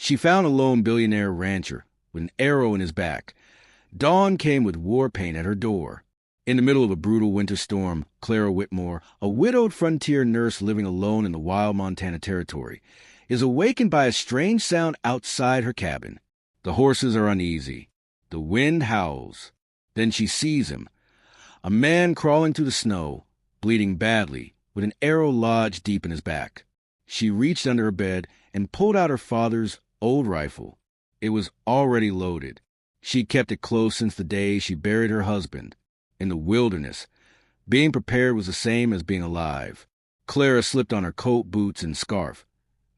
She found a lone billionaire rancher with an arrow in his back. Dawn came with war paint at her door. In the middle of a brutal winter storm, Clara Whitmore, a widowed frontier nurse living alone in the wild Montana territory, is awakened by a strange sound outside her cabin. The horses are uneasy. The wind howls. Then she sees him, a man crawling through the snow, bleeding badly, with an arrow lodged deep in his back. She reached under her bed and pulled out her father's old rifle. It was already loaded. She kept it close since the day she buried her husband. In the wilderness, being prepared was the same as being alive. Clara slipped on her coat, boots, and scarf,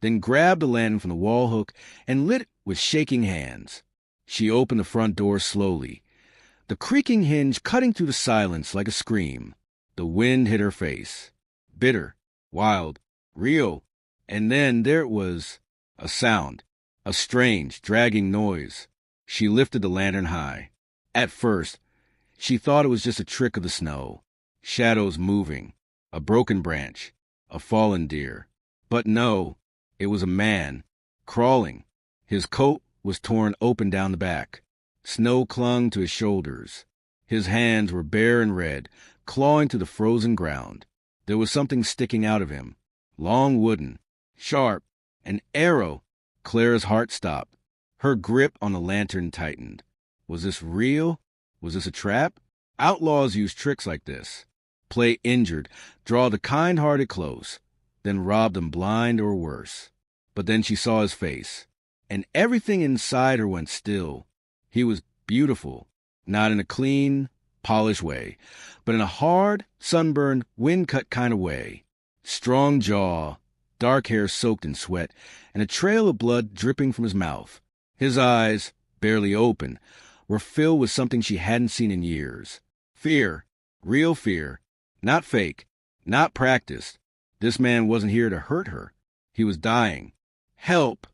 then grabbed the lantern from the wall hook and lit it with shaking hands. She opened the front door slowly, the creaking hinge cutting through the silence like a scream. The wind hit her face. Bitter, wild, real. And then there it was, a sound, a strange, dragging noise. She lifted the lantern high. At first, she thought it was just a trick of the snow, shadows moving, a broken branch, a fallen deer. But no, it was a man, crawling. His coat was torn open down the back. Snow clung to his shoulders. His hands were bare and red, clawing through the frozen ground. There was something sticking out of him, long wooden, sharp, an arrow. Clara's heart stopped. Her grip on the lantern tightened. Was this real? Was this a trap? Outlaws use tricks like this. Play injured, draw the kind-hearted close, then rob them blind or worse. But then she saw his face, and everything inside her went still. He was beautiful, not in a clean, polished way, but in a hard, sunburned, wind-cut kind of way. Strong jaw, dark hair soaked in sweat, and a trail of blood dripping from his mouth. His eyes, barely open, were filled with something she hadn't seen in years. Fear, real fear, not fake, not practiced. This man wasn't here to hurt her. He was dying. Help!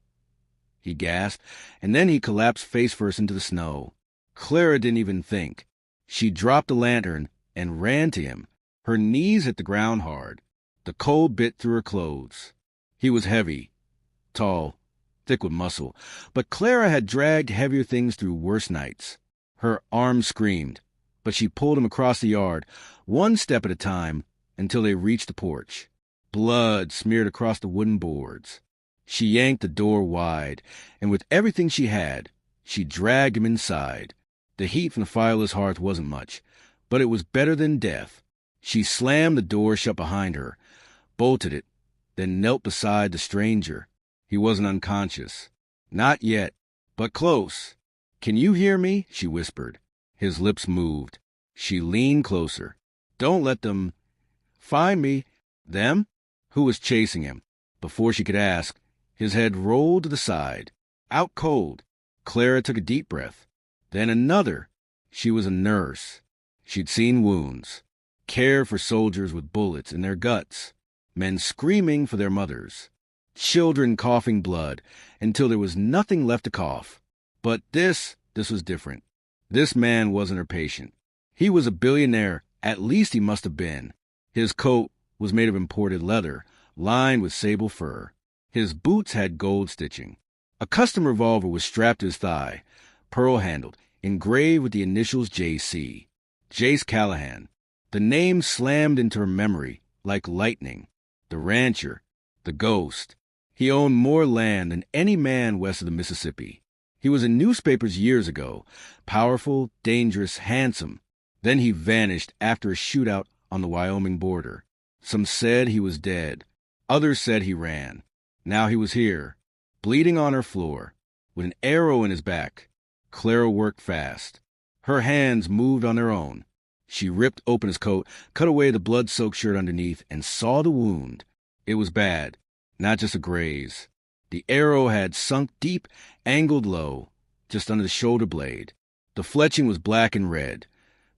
He gasped, and then he collapsed face first into the snow. Clara didn't even think. She dropped the lantern and ran to him. Her knees hit the ground hard. The cold bit through her clothes. He was heavy, tall, thick with muscle, but Clara had dragged heavier things through worse nights. Her arms screamed, but she pulled him across the yard, one step at a time, until they reached the porch. Blood smeared across the wooden boards. She yanked the door wide, and with everything she had, she dragged him inside. The heat from the fireless hearth wasn't much, but it was better than death. She slammed the door shut behind her, bolted it, then knelt beside the stranger. He wasn't unconscious. Not yet, but close. "Can you hear me?" she whispered. His lips moved. She leaned closer. "Don't let them find me." Them? Who was chasing him? Before she could ask, his head rolled to the side. Out cold. Clara took a deep breath. Then another. She was a nurse. She'd seen wounds, cared for soldiers with bullets in their guts, men screaming for their mothers, children coughing blood until there was nothing left to cough. But this was different. This man wasn't her patient. He was a billionaire, at least he must have been. His coat was made of imported leather, lined with sable fur. His boots had gold stitching. A custom revolver was strapped to his thigh, pearl-handled, engraved with the initials J.C. Jace Callahan. The name slammed into her memory like lightning. The rancher, the ghost. He owned more land than any man west of the Mississippi. He was in newspapers years ago, powerful, dangerous, handsome. Then he vanished after a shootout on the Wyoming border. Some said he was dead. Others said he ran. Now he was here, bleeding on her floor, with an arrow in his back. Clara worked fast. Her hands moved on their own. She ripped open his coat, cut away the blood-soaked shirt underneath, and saw the wound. It was bad, not just a graze. The arrow had sunk deep, angled low, just under the shoulder blade. The fletching was black and red,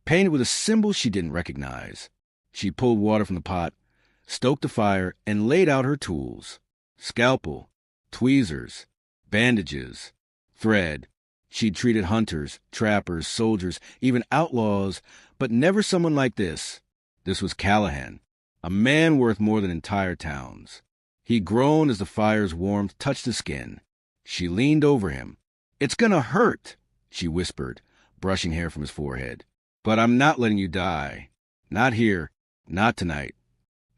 painted with a symbol she didn't recognize. She pulled water from the pot, stoked the fire, and laid out her tools. Scalpel, tweezers, bandages, thread. She'd treated hunters, trappers, soldiers, even outlaws, but never someone like this. This was Callahan, a man worth more than entire towns. He groaned as the fire's warmth touched his skin. She leaned over him. "It's gonna hurt," she whispered, brushing hair from his forehead. "But I'm not letting you die. Not here. Not tonight."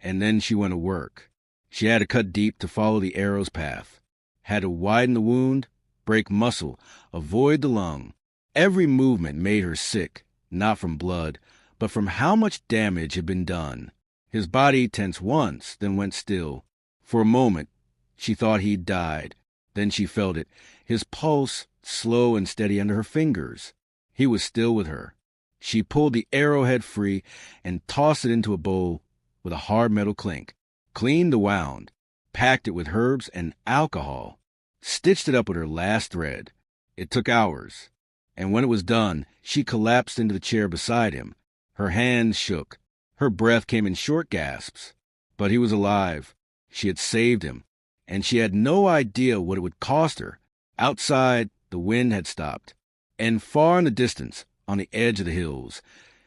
And then she went to work. She had to cut deep to follow the arrow's path. Had to widen the wound, break muscle, avoid the lung. Every movement made her sick, not from blood, but from how much damage had been done. His body tensed once, then went still. For a moment, she thought he'd died. Then she felt it, his pulse slow and steady under her fingers. He was still with her. She pulled the arrowhead free and tossed it into a bowl with a hard metal clink, cleaned the wound, packed it with herbs and alcohol, stitched it up with her last thread. It took hours, and when it was done, she collapsed into the chair beside him. Her hands shook. Her breath came in short gasps. But he was alive. She had saved him, and she had no idea what it would cost her. Outside, the wind had stopped, and far in the distance, on the edge of the hills,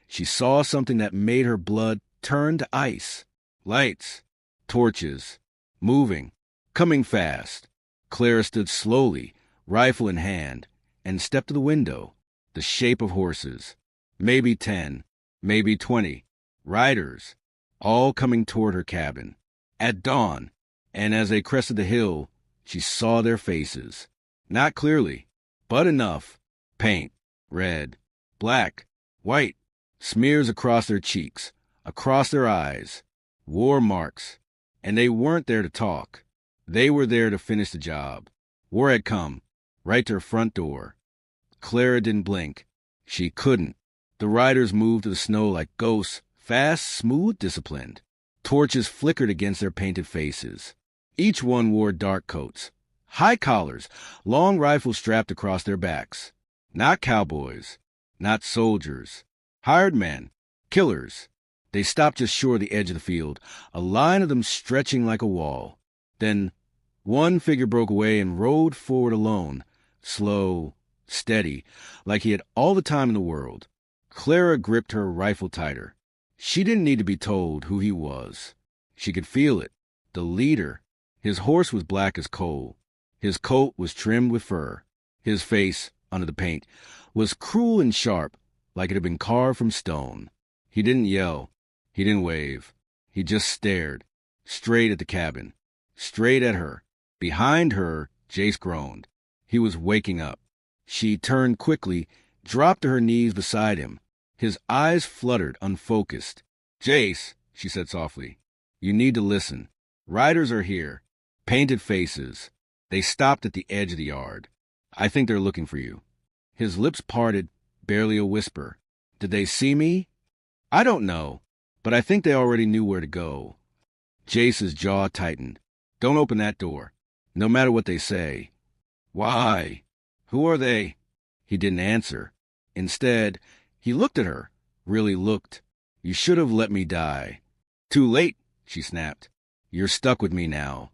she saw something that made her blood turn to ice. Lights, torches, moving, coming fast. Clara stood slowly, rifle in hand, and stepped to the window. The shape of horses, maybe 10, maybe 20, riders, all coming toward her cabin. At dawn, and as they crested the hill, she saw their faces. Not clearly, but enough. Paint, red, black, white, smears across their cheeks, across their eyes, war marks. And they weren't there to talk. They were there to finish the job. War had come, right to her front door. Clara didn't blink. She couldn't. The riders moved to the snow like ghosts, fast, smooth, disciplined. Torches flickered against their painted faces. Each one wore dark coats, high collars, long rifles strapped across their backs. Not cowboys, not soldiers. Hired men, killers. They stopped just short of the edge of the field, a line of them stretching like a wall. Then one figure broke away and rode forward alone, slow, steady, like he had all the time in the world. Clara gripped her rifle tighter. She didn't need to be told who he was. She could feel it. The leader. His horse was black as coal. His coat was trimmed with fur. His face, under the paint, was cruel and sharp, like it had been carved from stone. He didn't yell. He didn't wave. He just stared, straight at the cabin, straight at her. Behind her, Jace groaned. He was waking up. She turned quickly, dropped to her knees beside him. His eyes fluttered, unfocused. "Jace," she said softly, "you need to listen. Riders are here. Painted faces. They stopped at the edge of the yard. I think they're looking for you." His lips parted, barely a whisper. "Did they see me?" "I don't know, but I think they already knew where to go." Jace's jaw tightened. "Don't open that door, no matter what they say." "Why? Who are they?" He didn't answer. Instead, he looked at her, really looked. "You should have let me die." "Too late," she snapped. "You're stuck with me now."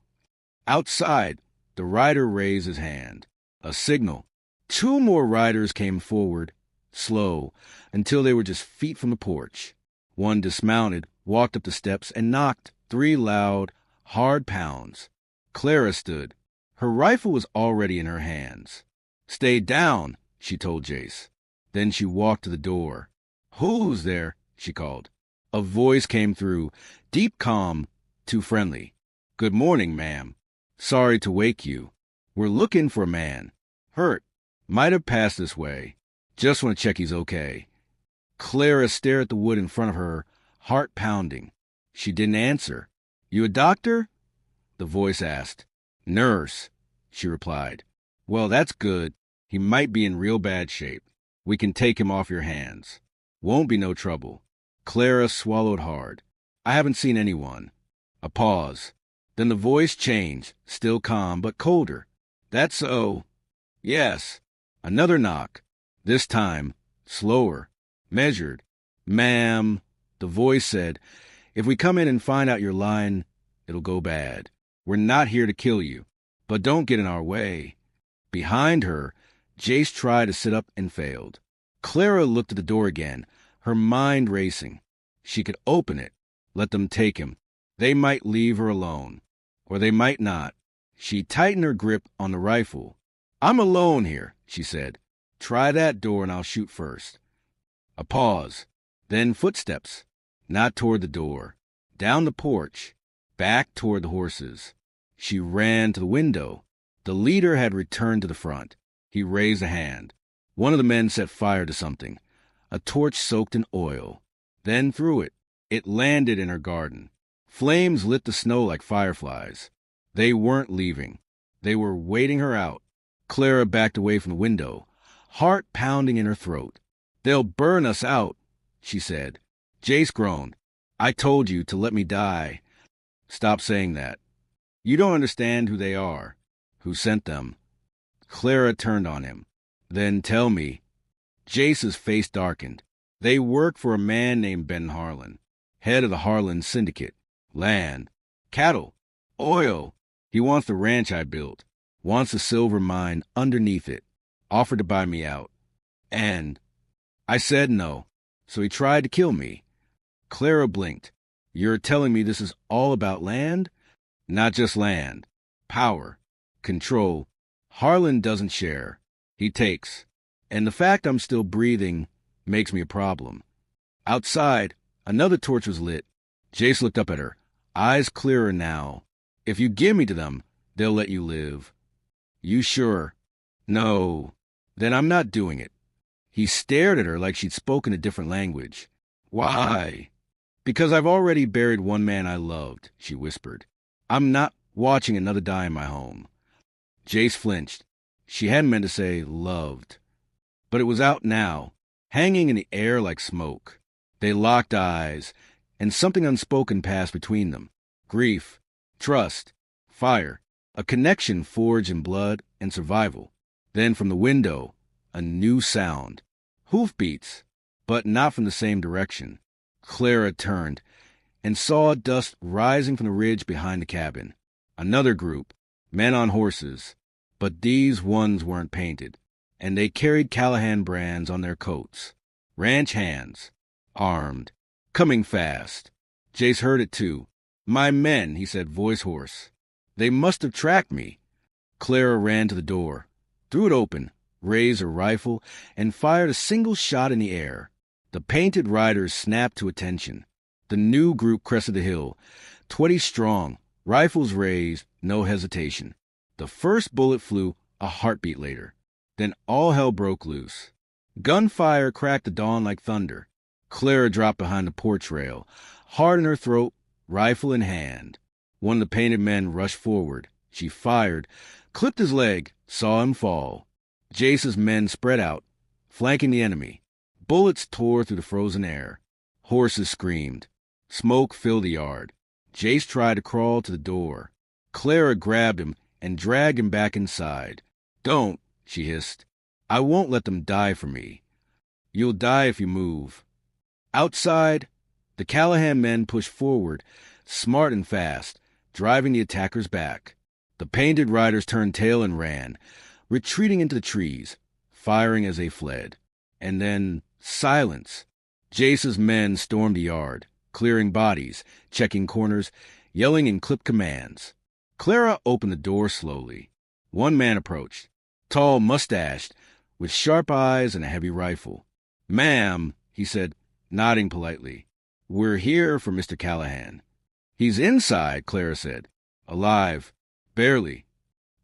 Outside, the rider raised his hand. A signal. 2 more riders came forward, slow, until they were just feet from the porch. One dismounted, walked up the steps, and knocked 3 loud, hard pounds. Clara stood. Her rifle was already in her hands. "Stay down," she told Jace. Then she walked to the door. "Who's there?" she called. A voice came through, deep calm, too friendly. "Good morning, ma'am. Sorry to wake you. We're looking for a man. Hurt. Might have passed this way. Just want to check he's okay." Clara stared at the wood in front of her, heart pounding. She didn't answer. "You a doctor?" the voice asked. "Nurse," she replied. "Well, that's good. He might be in real bad shape. We can take him off your hands. Won't be no trouble." Clara swallowed hard. "I haven't seen anyone." A pause. Then the voice changed, still calm, but colder. "That's so." "Yes." Another knock. This time, slower, measured. "Ma'am," the voice said, "if we come in and find out you're lying, it'll go bad. We're not here to kill you, but don't get in our way." Behind her, Jace tried to sit up and failed. Clara looked at the door again, her mind racing. She could open it, let them take him. They might leave her alone, or they might not. She tightened her grip on the rifle. I'm alone here, she said. Try that door and I'll shoot first. A pause, then footsteps, not toward the door, down the porch, back toward the horses. She ran to the window. The leader had returned to the front. He raised a hand. One of the men set fire to something, a torch soaked in oil, then threw it. It landed in her garden. Flames lit the snow like fireflies. They weren't leaving. They were waiting her out. Clara backed away from the window, heart pounding in her throat. "They'll burn us out," she said. Jace groaned. "I told you to let me die." "Stop saying that. You don't understand who they are, who sent them." Clara turned on him. "Then tell me." Jace's face darkened. "They work for a man named Ben Harland, head of the Harland Syndicate. Land, cattle, oil. He wants the ranch I built, wants the silver mine underneath it, offered to buy me out. And I said no, so he tried to kill me." Clara blinked. "You're telling me this is all about land?" "Not just land. Power. Control. Harland doesn't share. He takes. And the fact I'm still breathing makes me a problem." Outside, another torch was lit. Jace looked up at her, eyes clearer now. "If you give me to them, they'll let you live." "You sure?" "No." "Then I'm not doing it." He stared at her like she'd spoken a different language. "Why?" "Because I've already buried one man I loved," she whispered. "I'm not watching another die in my home." Jace flinched. She hadn't meant to say loved. But it was out now, hanging in the air like smoke. They locked eyes, and something unspoken passed between them. Grief, trust, fire, a connection forged in blood and survival. Then from the window, a new sound. Hoofbeats, but not from the same direction. Clara turned and saw dust rising from the ridge behind the cabin. Another group, men on horses, but these ones weren't painted, and they carried Callahan brands on their coats. Ranch hands, armed, coming fast. Jace heard it too. "My men," he said, voice hoarse. "They must have tracked me." Clara ran to the door, threw it open, raised her rifle, and fired a single shot in the air. The painted riders snapped to attention. The new group crested the hill, 20 strong, rifles raised, no hesitation. The first bullet flew a heartbeat later. Then all hell broke loose. Gunfire cracked the dawn like thunder. Clara dropped behind the porch rail, heart in her throat, rifle in hand. One of the painted men rushed forward. She fired, clipped his leg, saw him fall. Jace's men spread out, flanking the enemy. Bullets tore through the frozen air. Horses screamed. Smoke filled the yard. Jace tried to crawl to the door. Clara grabbed him and dragged him back inside. "Don't," she hissed. "I won't let them die for me." "You'll die if you move." Outside, the Callahan men pushed forward, smart and fast, driving the attackers back. The painted riders turned tail and ran, retreating into the trees, firing as they fled. And then silence. Jace's men stormed the yard, clearing bodies, checking corners, yelling in clipped commands. Clara opened the door slowly. One man approached, tall, mustached, with sharp eyes and a heavy rifle. "Ma'am," he said, nodding politely. "We're here for Mr. Callahan." "He's inside," Clara said. "Alive. Barely."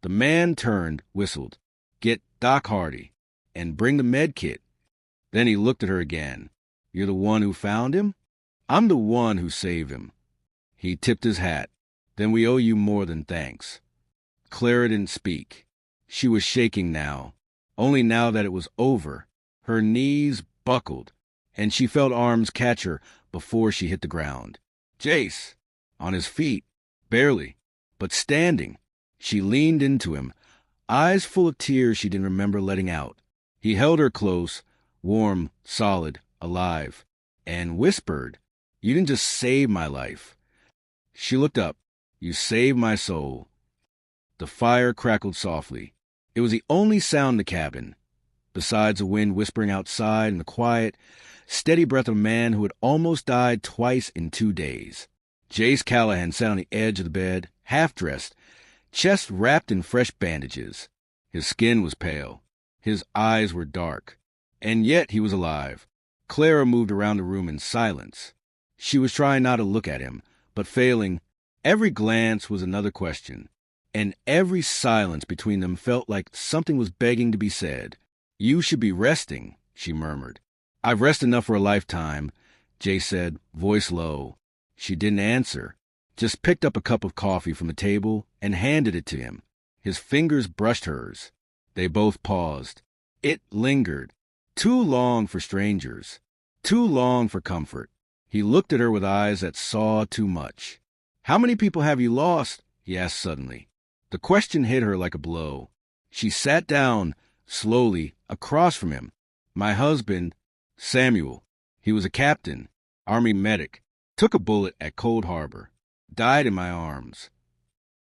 The man turned, whistled. "Get Doc Hardy, and bring the med kit." Then he looked at her again. "You're the one who found him?" "I'm the one who saved him." He tipped his hat. "Then we owe you more than thanks." Clara didn't speak. She was shaking now. Only now that it was over. Her knees buckled, and she felt arms catch her before she hit the ground. Jace, on his feet, barely, but standing. She leaned into him, eyes full of tears she didn't remember letting out. He held her close, warm, solid, alive, and whispered, "You didn't just save my life." She looked up. "You saved my soul." The fire crackled softly. It was the only sound in the cabin, besides the wind whispering outside and the quiet, steady breath of a man who had almost died twice in 2 days. Jace Callahan sat on the edge of the bed, half-dressed, chest wrapped in fresh bandages. His skin was pale. His eyes were dark. And yet he was alive. Clara moved around the room in silence. She was trying not to look at him, but failing. Every glance was another question, and every silence between them felt like something was begging to be said. "You should be resting," she murmured. "I've rested enough for a lifetime," Jace said, voice low. She didn't answer, just picked up a cup of coffee from the table and handed it to him. His fingers brushed hers. They both paused. It lingered. Too long for strangers. Too long for comfort. He looked at her with eyes that saw too much. "How many people have you lost?" he asked suddenly. The question hit her like a blow. She sat down, slowly, across from him. "My husband, Samuel, he was a captain, Army medic, took a bullet at Cold Harbor, died in my arms."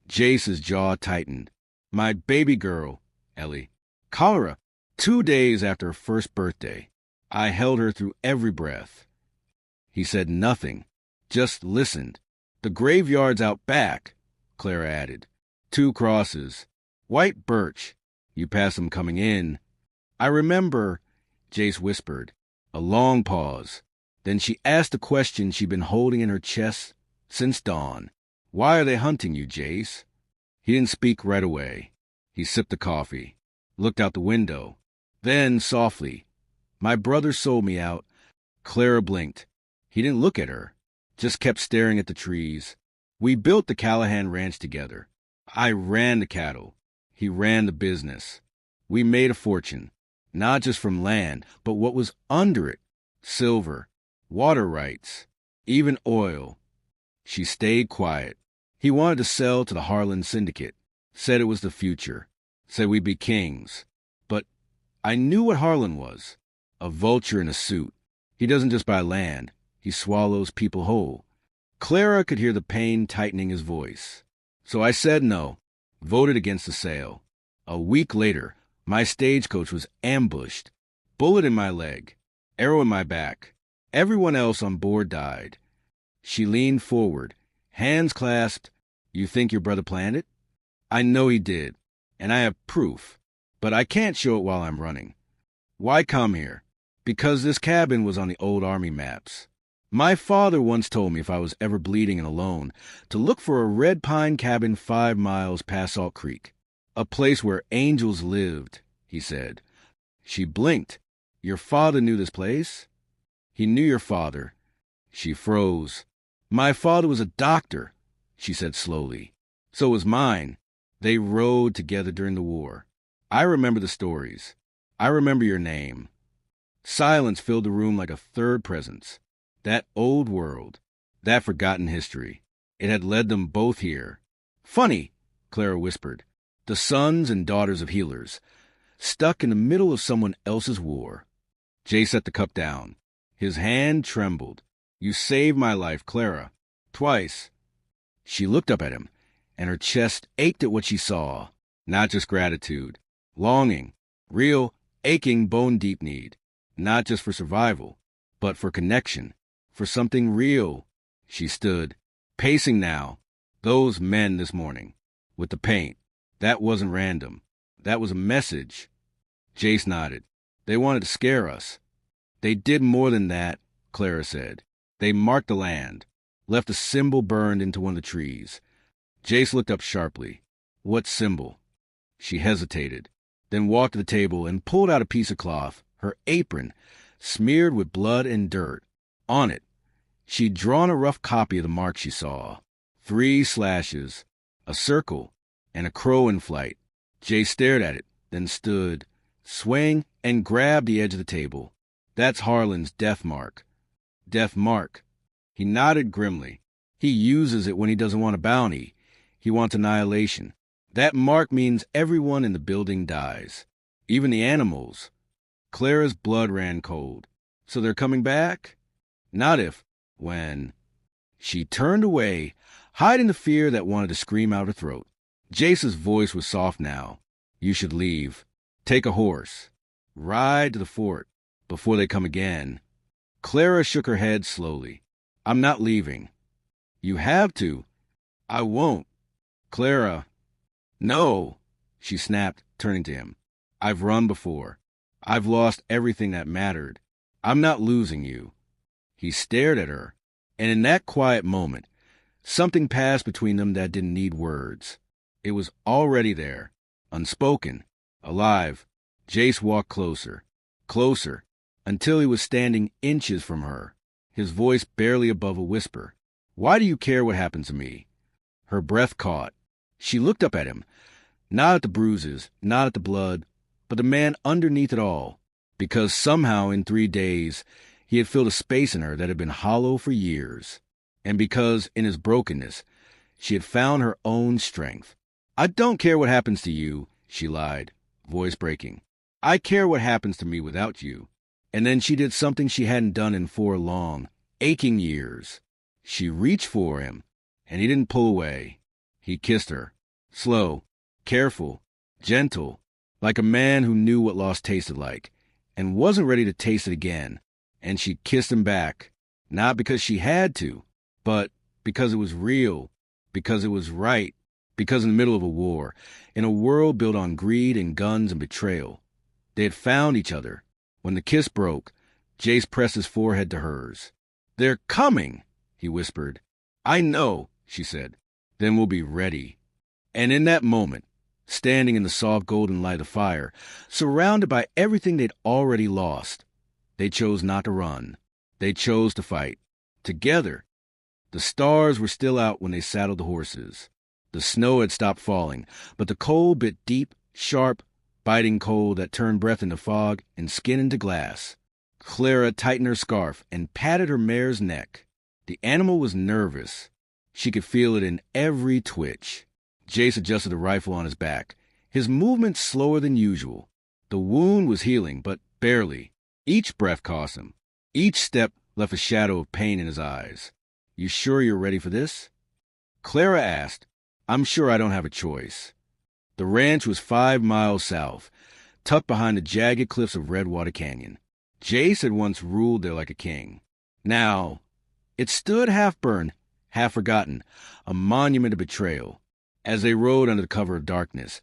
Jace's jaw tightened. "My baby girl, Ellie. Cholera, 2 days after her first birthday. I held her through every breath." He said nothing, just listened. "The graveyard's out back," Clara added. 2 crosses. White birch. You pass them coming in. "I remember," Jace whispered. A long pause. Then she asked a question she'd been holding in her chest since dawn. "Why are they hunting you, Jace?" He didn't speak right away. He sipped the coffee, looked out the window. Then, softly, "My brother sold me out." Clara blinked. He didn't look at her, just kept staring at the trees. "We built the Callahan ranch together. I ran the cattle. He ran the business. We made a fortune, not just from land, but what was under it. Silver, water rights, even oil." She stayed quiet. "He wanted to sell to the Harland Syndicate. Said it was the future. Said we'd be kings. But I knew what Harland was. A vulture in a suit. He doesn't just buy land. He swallows people whole." Clara could hear the pain tightening his voice. "So I said no. Voted against the sale. A week later, my stagecoach was ambushed. Bullet in my leg. Arrow in my back. Everyone else on board died." She leaned forward, hands clasped. "You think your brother planned it?" "I know he did, and I have proof, but I can't show it while I'm running." "Why come here?" "Because this cabin was on the old Army maps. My father once told me if I was ever bleeding and alone, to look for a red pine cabin 5 miles past Salt Creek. A place where angels lived," he said. She blinked. "Your father knew this place?" "He knew your father." She froze. "My father was a doctor," she said slowly. "So was mine. They rode together during the war. I remember the stories. I remember your name." Silence filled the room like a third presence. That old world, that forgotten history. It had led them both here. "Funny," Clara whispered. "The sons and daughters of healers, stuck in the middle of someone else's war." Jay set the cup down. His hand trembled. "You saved my life, Clara. Twice." She looked up at him, and her chest ached at what she saw. Not just gratitude. Longing. Real, aching, bone-deep need. Not just for survival, but for connection. For something real. She stood, pacing now. Those men this morning, with the paint. That wasn't random. That was a message. Jace nodded. "They wanted to scare us." "They did more than that," Clara said. "They marked the land, left a symbol burned into one of the trees." Jace looked up sharply. "What symbol?" She hesitated, then walked to the table and pulled out a piece of cloth, her apron, smeared with blood and dirt. On it, she'd drawn a rough copy of the mark she saw. 3 slashes, a circle, and a crow in flight. Jay stared at it, then stood, swaying, and grabbed the edge of the table. "That's Harland's death mark." "Death mark." He nodded grimly. "He uses it when he doesn't want a bounty. He wants annihilation. That mark means everyone in the building dies. Even the animals." Clara's blood ran cold. "So they're coming back?" "Not if. When." She turned away, hiding the fear that wanted to scream out her throat. Jace's voice was soft now. "You should leave. Take a horse. Ride to the fort before they come again." Clara shook her head slowly. "I'm not leaving." "You have to." "I won't." "Clara." "No." she snapped, turning to him. "I've run before. I've lost everything that mattered. I'm not losing you." He stared at her, and in that quiet moment, something passed between them that didn't need words. It was already there, unspoken, alive. Jace walked closer, closer, until he was standing inches from her, his voice barely above a whisper. "Why do you care what happens to me?" Her breath caught. She looked up at him, not at the bruises, not at the blood, but the man underneath it all, because somehow in 3 days he had filled a space in her that had been hollow for years, and because in his brokenness she had found her own strength. "I don't care what happens to you," she lied, voice breaking. "I care what happens to me without you." And then she did something she hadn't done in 4 long, aching years. She reached for him, and he didn't pull away. He kissed her, slow, careful, gentle, like a man who knew what loss tasted like, and wasn't ready to taste it again. And she kissed him back, not because she had to, but because it was real, because it was right, because in the middle of a war, in a world built on greed and guns and betrayal, they had found each other. When the kiss broke, Jace pressed his forehead to hers. "They're coming," he whispered. "I know," she said. "Then we'll be ready." And in that moment, standing in the soft golden light of fire, surrounded by everything they'd already lost, they chose not to run. They chose to fight. Together. The stars were still out when they saddled the horses. The snow had stopped falling, but the cold bit deep, sharp, biting cold that turned breath into fog and skin into glass. Clara tightened her scarf and patted her mare's neck. The animal was nervous. She could feel it in every twitch. Jace adjusted the rifle on his back, his movement slower than usual. The wound was healing, but barely. Each breath cost him. Each step left a shadow of pain in his eyes. "You sure you're ready for this?" Clara asked. "I'm sure I don't have a choice." The ranch was 5 miles south, tucked behind the jagged cliffs of Redwater Canyon. Jace had once ruled there like a king. Now, it stood half-burned, half-forgotten, a monument of betrayal. As they rode under the cover of darkness,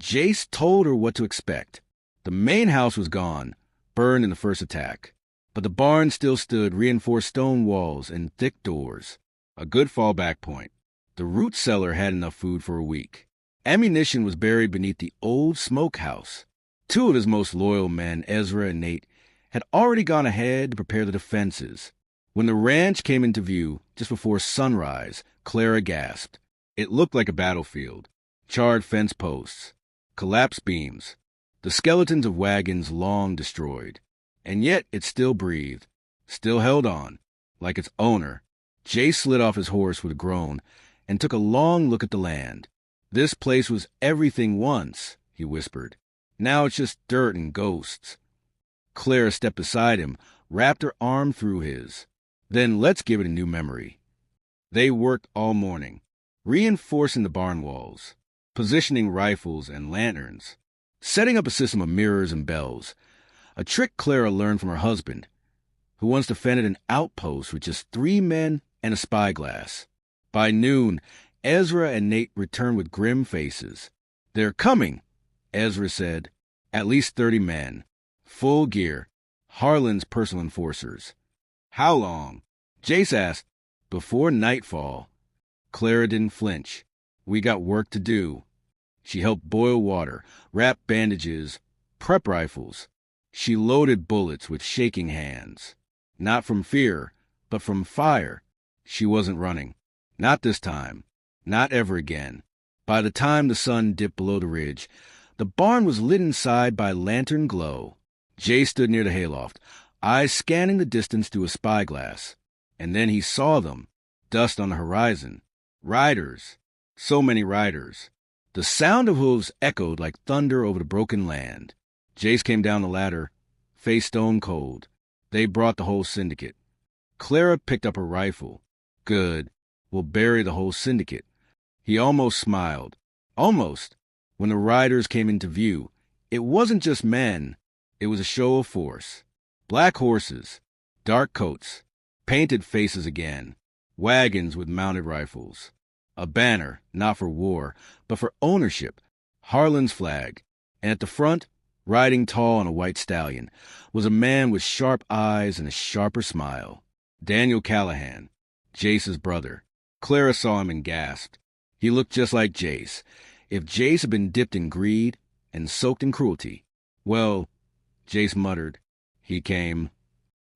Jace told her what to expect. The main house was gone, burned in the first attack, but the barn still stood, reinforced stone walls and thick doors. A good fallback point. The root cellar had enough food for a week. Ammunition was buried beneath the old smokehouse. 2 of his most loyal men, Ezra and Nate, had already gone ahead to prepare the defenses. When the ranch came into view, just before sunrise, Clara gasped. It looked like a battlefield. Charred fence posts, collapsed beams, the skeletons of wagons long destroyed. And yet it still breathed, still held on, like its owner. Jace slid off his horse with a groan and took a long look at the land. "This place was everything once," he whispered. "Now it's just dirt and ghosts." Clara stepped beside him, wrapped her arm through his. "Then let's give it a new memory." They worked all morning, reinforcing the barn walls, positioning rifles and lanterns, setting up a system of mirrors and bells, a trick Clara learned from her husband, who once defended an outpost with just 3 men and a spyglass. By noon, Ezra and Nate returned with grim faces. "They're coming," Ezra said. "At least 30 men. Full gear. Harland's personal enforcers." "How long?" Jace asked. "Before nightfall." Clara didn't flinch. "We got work to do." She helped boil water, wrap bandages, prep rifles. She loaded bullets with shaking hands. Not from fear, but from fire. She wasn't running. Not this time. Not ever again. By the time the sun dipped below the ridge, the barn was lit inside by lantern glow. Jay stood near the hayloft, eyes scanning the distance through a spyglass. And then he saw them, dust on the horizon. Riders. So many riders. The sound of hooves echoed like thunder over the broken land. Jace came down the ladder, face stone cold. They brought the whole syndicate. Clara picked up her rifle. Good. We'll bury the whole syndicate. He almost smiled. Almost. When the riders came into view, it wasn't just men. It was a show of force. Black horses, dark coats, painted faces again, wagons with mounted rifles. A banner, not for war, but for ownership, Harland's flag, and at the front, riding tall on a white stallion, was a man with sharp eyes and a sharper smile. Daniel Callahan, Jace's brother. Clara saw him and gasped. He looked just like Jace. If Jace had been dipped in greed and soaked in cruelty. Well, Jace muttered. He came.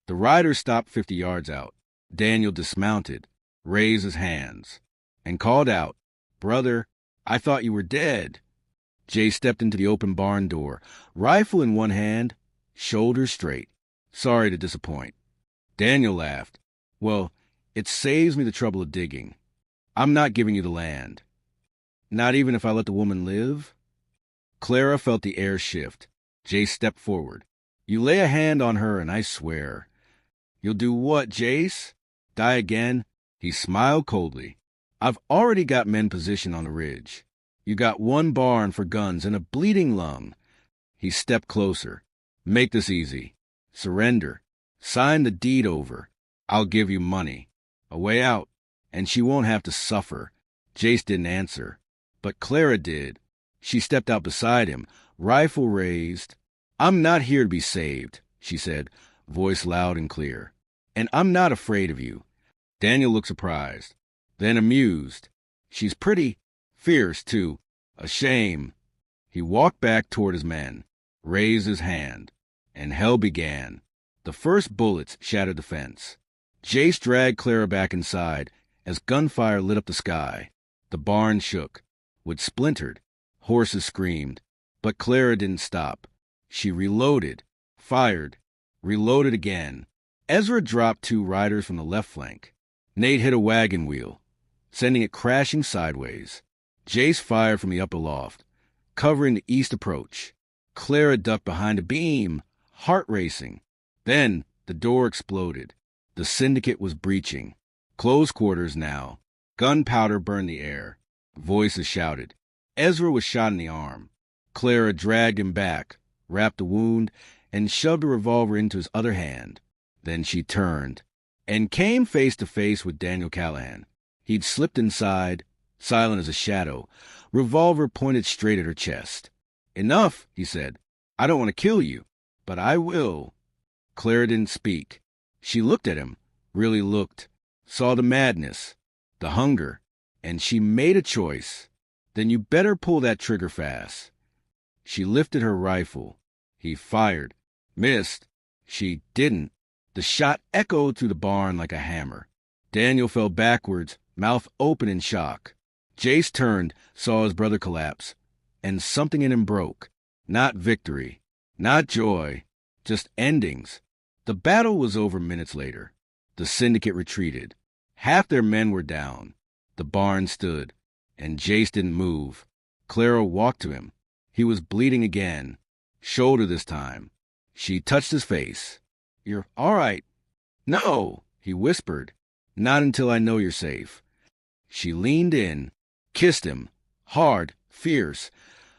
The rider stopped 50 yards out. Daniel dismounted, raised his hands, and called out, "Brother, I thought you were dead." Jace stepped into the open barn door, rifle in one hand, shoulders straight. "Sorry to disappoint." Daniel laughed. "Well, it saves me the trouble of digging. I'm not giving you the land." "Not even if I let the woman live?" Clara felt the air shift. Jace stepped forward. "You lay a hand on her and I swear." "You'll do what, Jace? Die again?" He smiled coldly. "I've already got men positioned on the ridge. You got one barn for guns and a bleeding lung." He stepped closer. "Make this easy. Surrender. Sign the deed over. I'll give you money. A way out. And she won't have to suffer." Jace didn't answer. But Clara did. She stepped out beside him, rifle raised. "I'm not here to be saved," she said, voice loud and clear. "And I'm not afraid of you." Daniel looked surprised, then amused. "She's pretty. Fierce, too. A shame." He walked back toward his men, raised his hand, and hell began. The first bullets shattered the fence. Jace dragged Clara back inside as gunfire lit up the sky. The barn shook, wood splintered, horses screamed. But Clara didn't stop. She reloaded, fired, reloaded again. Ezra dropped 2 riders from the left flank. Nate hit a wagon wheel, sending it crashing sideways. Jace fired from the upper loft, covering the east approach. Clara ducked behind a beam, heart racing. Then the door exploded. The Syndicate was breaching. Close quarters now. Gunpowder burned the air. Voices shouted. Ezra was shot in the arm. Clara dragged him back, wrapped the wound, and shoved a revolver into his other hand. Then she turned and came face to face with Daniel Callahan. He'd slipped inside, silent as a shadow, revolver pointed straight at her chest. "Enough," he said. "I don't want to kill you, but I will." Clara didn't speak. She looked at him, really looked, saw the madness, the hunger, and she made a choice. "Then you better pull that trigger fast." She lifted her rifle. He fired. Missed. She didn't. The shot echoed through the barn like a hammer. Daniel fell backwards, mouth open in shock. Jace turned, saw his brother collapse, and something in him broke. Not victory, not joy, just endings. The battle was over minutes later. The Syndicate retreated. Half their men were down. The barn stood, and Jace didn't move. Clara walked to him. He was bleeding again, shoulder this time. She touched his face. "You're all right." "No," he whispered. "Not until I know you're safe." She leaned in, kissed him, hard, fierce,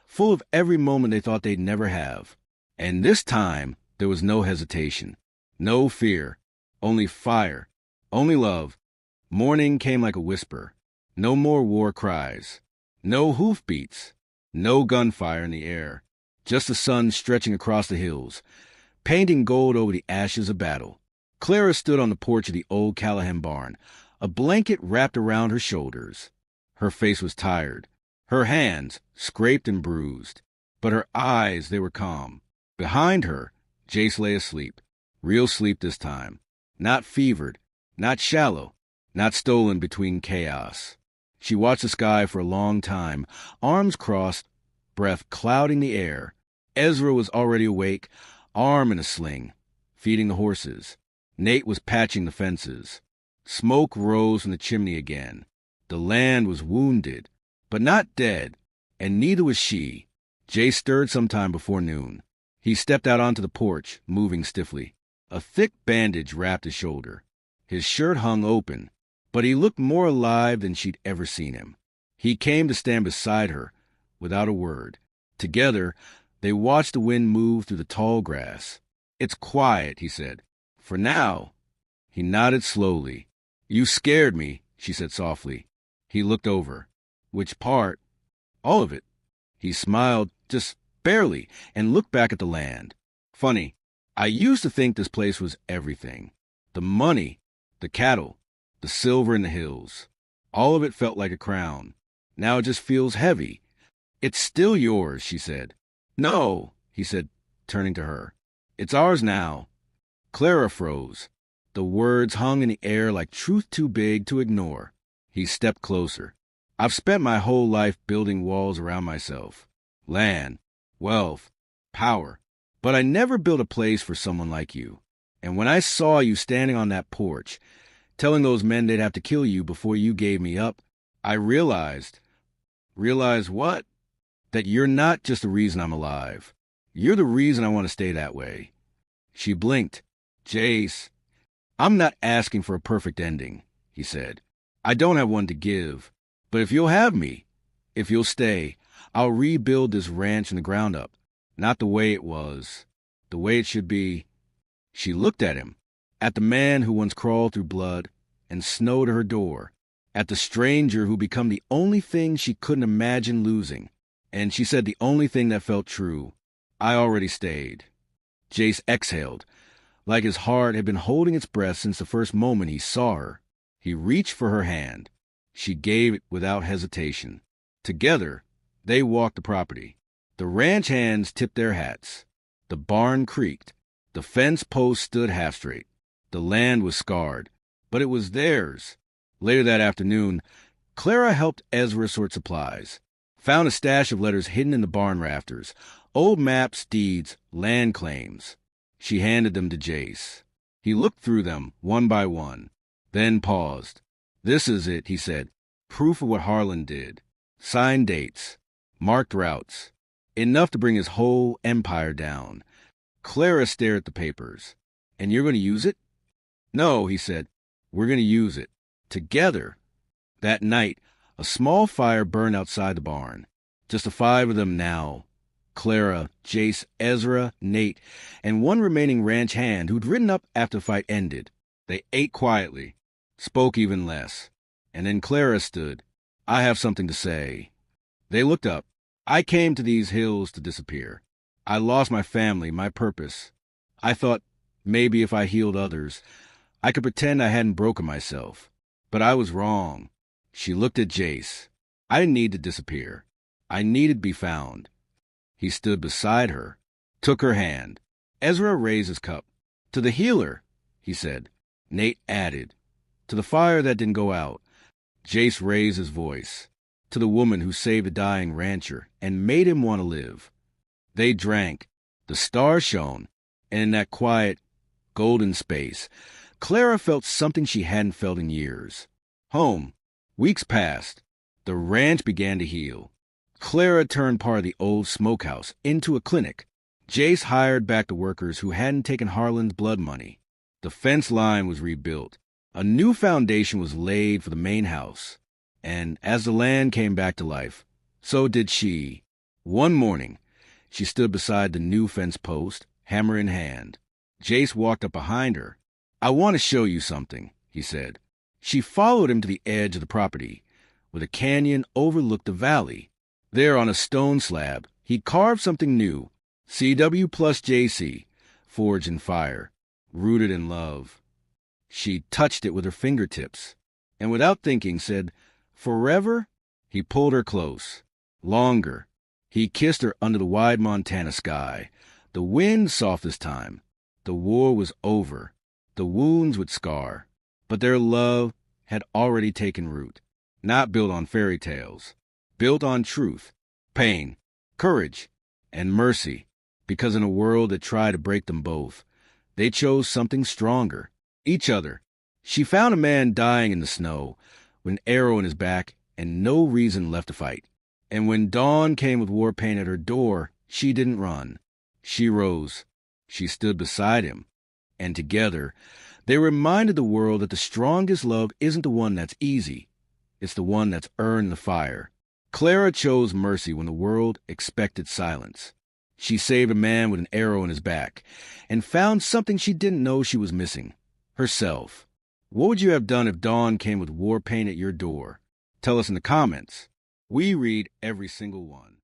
full of every moment they thought they'd never have. And this time there was no hesitation, no fear, only fire, only love. Morning came like a whisper. No more war cries, no hoofbeats, no gunfire in the air, just the sun stretching across the hills, painting gold over the ashes of battle. Clara stood on the porch of the old Callahan barn, a blanket wrapped around her shoulders. Her face was tired, her hands scraped and bruised, but her eyes, they were calm. Behind her, Jace lay asleep, real sleep this time, not fevered, not shallow, not stolen between chaos. She watched the sky for a long time, arms crossed, breath clouding the air. Ezra was already awake, arm in a sling, feeding the horses. Nate was patching the fences. Smoke rose from the chimney again. The land was wounded, but not dead, and neither was she. Jace stirred sometime before noon. He stepped out onto the porch, moving stiffly. A thick bandage wrapped his shoulder. His shirt hung open, but he looked more alive than she'd ever seen him. He came to stand beside her, without a word. Together, they watched the wind move through the tall grass. "It's quiet," he said. "For now." He nodded slowly. "You scared me," she said softly. He looked over. "Which part?" "All of it." He smiled, just barely, and looked back at the land. Funny, I used to think this place was everything. The money, the cattle, the silver in the hills. All of it felt like a crown. Now it just feels heavy. It's still yours, she said. No, he said, turning to her. It's ours now. Clara froze. The words hung in the air like truth too big to ignore. He stepped closer. I've spent my whole life building walls around myself. Land, wealth, power. But I never built a place for someone like you. And when I saw you standing on that porch, telling those men they'd have to kill you before you gave me up, I realized. Realized what? That you're not just the reason I'm alive. You're the reason I want to stay that way. She blinked. Jace, I'm not asking for a perfect ending, he said. I don't have one to give. But if you'll have me, if you'll stay, I'll rebuild this ranch from the ground up. Not the way it was, the way it should be. She looked at him, at the man who once crawled through blood and snow to her door, at the stranger who become the only thing she couldn't imagine losing. And she said the only thing that felt true. I already stayed. Jace exhaled, like his heart had been holding its breath since the first moment he saw her. He reached for her hand. She gave it without hesitation. Together, they walked the property. The ranch hands tipped their hats. The barn creaked. The fence post stood half straight. The land was scarred, but it was theirs. Later that afternoon, Clara helped Ezra sort supplies. Found a stash of letters hidden in the barn rafters. Old maps, deeds, land claims. She handed them to Jace. He looked through them, one by one, then paused. This is it, he said. Proof of what Harland did. Signed dates. Marked routes. Enough to bring his whole empire down. Clara stared at the papers. And you're going to use it? No, he said. We're going to use it. Together. That night, a small fire burned outside the barn. Just the 5 of them now. Clara, Jace, Ezra, Nate, and one remaining ranch hand who'd ridden up after the fight ended. They ate quietly, spoke even less. And then Clara stood. I have something to say. They looked up. I came to these hills to disappear. I lost my family, my purpose. I thought maybe if I healed others, I could pretend I hadn't broken myself. But I was wrong. She looked at Jace. I didn't need to disappear. I needed to be found. He stood beside her, took her hand. Ezra raised his cup. To the healer, he said. Nate added. To the fire that didn't go out. Jace raised his voice. To the woman who saved a dying rancher and made him want to live. They drank. The stars shone. And in that quiet, golden space, Clara felt something she hadn't felt in years. Home. Weeks passed. The ranch began to heal. Clara turned part of the old smokehouse into a clinic. Jace hired back the workers who hadn't taken Harland's blood money. The fence line was rebuilt. A new foundation was laid for the main house. And as the land came back to life, so did she. One morning, she stood beside the new fence post, hammer in hand. Jace walked up behind her. I want to show you something, he said. She followed him to the edge of the property, where the canyon overlooked the valley. There on a stone slab, he carved something new. CW plus JC, forged in fire, rooted in love. She touched it with her fingertips, and without thinking said, Forever? He pulled her close. Longer. He kissed her under the wide Montana sky. The wind soft this time. The war was over. The wounds would scar. But their love had already taken root. Not built on fairy tales. Built on truth, pain, courage, and mercy. Because in a world that tried to break them both, they chose something stronger. Each other. She found a man dying in the snow, with an arrow in his back and no reason left to fight. And when dawn came with war paint at her door, she didn't run. She rose. She stood beside him. And together, they reminded the world that the strongest love isn't the one that's easy. It's the one that's earned the fire. Clara chose mercy when the world expected silence. She saved a man with an arrow in his back and found something she didn't know she was missing. Herself. What would you have done if dawn came with war paint at your door? Tell us in the comments. We read every single one.